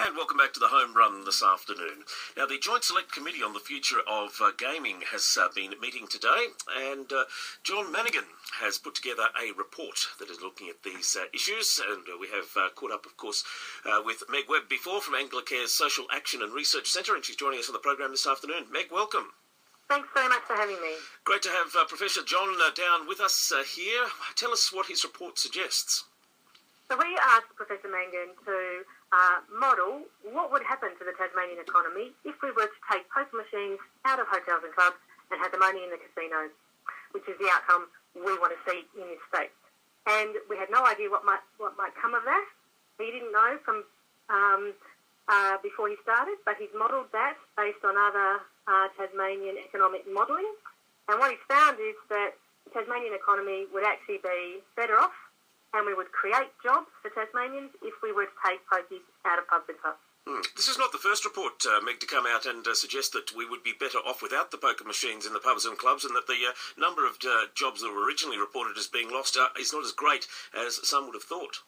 And welcome back to the Home Run this afternoon. Now, the Joint Select Committee on the Future of Gaming has been meeting today, and John Mangan has put together a report that is looking at these issues, and we have caught up, of course, with Meg Webb before from Anglicare's Social Action and Research Centre, and she's joining us on the program this afternoon. Meg, welcome. Thanks very much for having me. Great to have Professor John down with us here. Tell us what his report suggests. So we asked Professor Mangan to model what would happen to the Tasmanian economy if we were to take poker machines out of hotels and clubs and have them only in the casinos, which is the outcome we want to see in this state. And we had no idea what might come of that. He didn't know from before he started, but he's modelled that based on other Tasmanian economic modelling. And what he's found is that the Tasmanian economy would actually be better off, and we would create jobs for Tasmanians if we were to take pokies out of pubs and clubs. This is not the first report, Meg, to come out and suggest that we would be better off without the poker machines in the pubs and clubs, and that the number of jobs that were originally reported as being lost is not as great as some would have thought.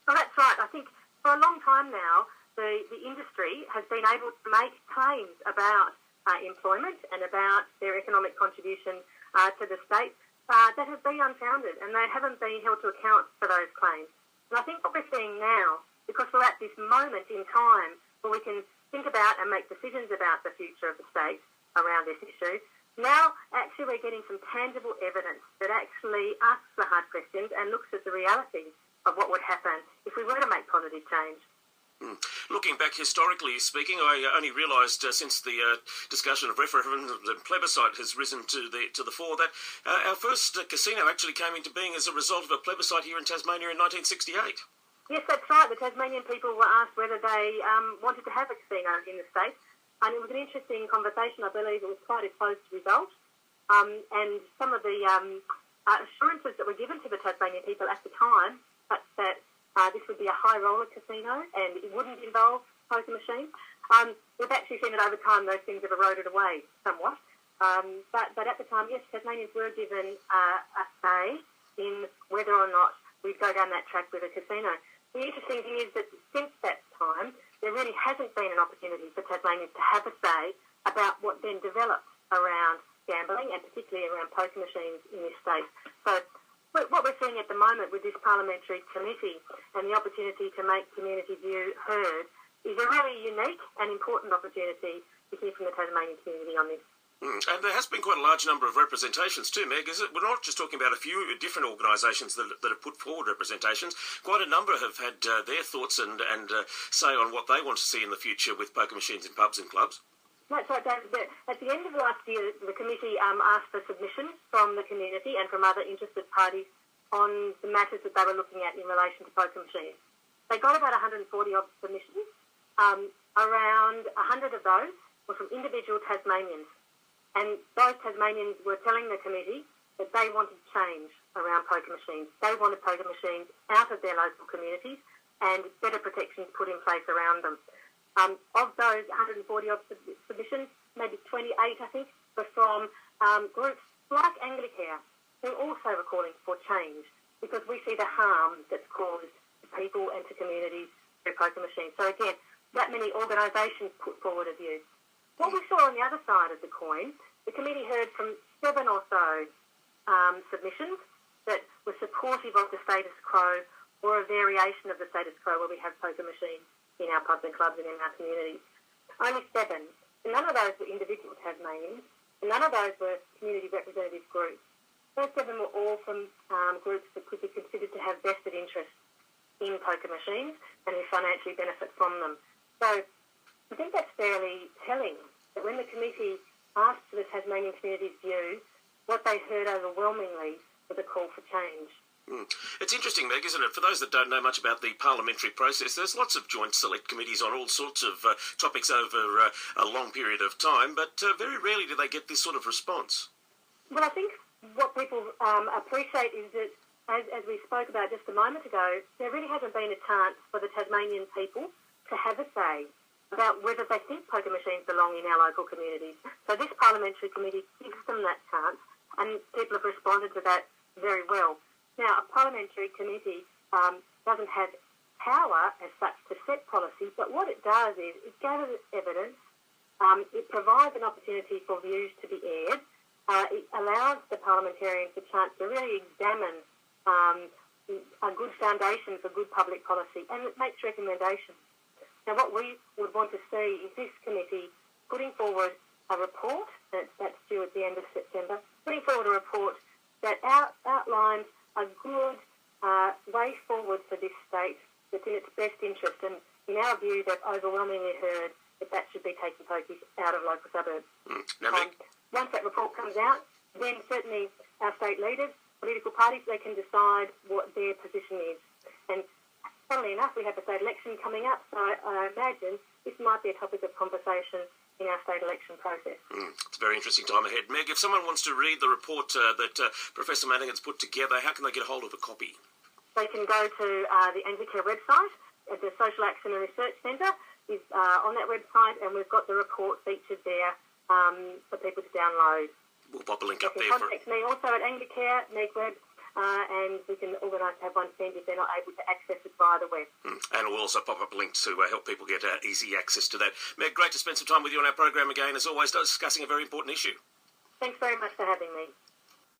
Well, that's right. I think for a long time now, the industry has been able to make claims about employment and about their economic contribution to the state that have been unfounded, and they haven't been held to account for those claims. And I think what we're seeing now, because we're at this moment in time where we can think about and make decisions about the future of the state around this issue, now actually we're getting some tangible evidence that actually asks the hard questions and looks at the reality of what would happen if we were to make positive change. Looking back historically speaking, I only realised since the discussion of referendums and plebiscite has risen to the fore that our first casino actually came into being as a result of a plebiscite here in Tasmania in 1968. Yes, that's right. The Tasmanian people were asked whether they wanted to have a casino in the state, and it was an interesting conversation. I believe it was quite a close result, and some of the assurances that were given to the Tasmanian people at the time, such that this would be a high-roller casino and it wouldn't involve poker machines. We've actually seen that over time those things have eroded away somewhat. But at the time, yes, Tasmanians were given a say in whether or not we'd go down that track with a casino. The interesting thing is that since that time, there really hasn't been an opportunity for Tasmanians to have a say about what then developed around gambling and particularly around poker machines in this state. So what we're seeing at the moment with this parliamentary committee and the opportunity to make community view heard is a really unique and important opportunity to hear from the Tasmanian community on this. And there has been quite a large number of representations too, Meg, is it? We're not just talking about a few different organisations that have put forward representations. Quite a number have had their thoughts and say on what they want to see in the future with poker machines in pubs and clubs. That's right, David. At the end of last year, the committee asked for submissions from the community and from other interested parties on the matters that they were looking at in relation to poker machines. They got about 140 odd submissions. Around 100 of those were from individual Tasmanians. And those Tasmanians were telling the committee that they wanted change around poker machines. They wanted poker machines out of their local communities and better protections put in place around them. Of those 140 odd submissions, maybe 28, I think, were from groups like Anglicare, who also are calling for change because we see the harm that's caused to people and to communities through poker machines. So again, that many organisations put forward a view. What we saw on the other side of the coin, the committee heard from 7 or so submissions that were supportive of the status quo or a variation of the status quo where we have poker machines in our pubs and clubs and in our communities. Only 7. And none of those were individual Tasmanians, and none of those were community representative groups. Those 7 were all from groups that could be considered to have vested interest in poker machines and who financially benefit from them. So I think that's fairly telling, that when the committee asked for the Tasmanian community's view, what they heard overwhelmingly was a call for change. It's interesting, Meg, isn't it? For those that don't know much about the parliamentary process, there's lots of joint select committees on all sorts of topics over a long period of time, but very rarely do they get this sort of response. Well, I think what people appreciate is that, as we spoke about just a moment ago, there really hasn't been a chance for the Tasmanian people to have a say about whether they think poker machines belong in our local communities. So this parliamentary committee gives them that chance, and people have responded to that very well. Now, a parliamentary committee doesn't have power as such to set policy, but what it does is it gathers evidence, it provides an opportunity for views to be aired, it allows the parliamentarians a chance to really examine a good foundation for good public policy, and it makes recommendations. Now, what we would want to see is this committee putting forward a report, that's due at the end of September, putting forward a report that outlines a good way forward for this state that's in its best interest. And in our view, they've overwhelmingly heard that should be taking pokies out of local suburbs. Once that report comes out, then certainly our state leaders, political parties, they can decide what their position is. And funnily enough, we have the state election coming up, so I imagine this might be a topic of conversation in our state election process. It's a very interesting time ahead. Meg, if someone wants to read the report that Professor Mangan's put together, how can they get a hold of a copy? They can go to the Anglicare website. The Social Action and Research Centre is on that website, and we've got the report featured there for people to download. We'll pop a link They up can there. contact me also at Anglicare, Meg Webb, and we can organise to have one sent if they're not able to access it via the web. And we'll also pop up a link to help people get easy access to that. Meg, great to spend some time with you on our program again, as always, discussing a very important issue. Thanks very much for having me.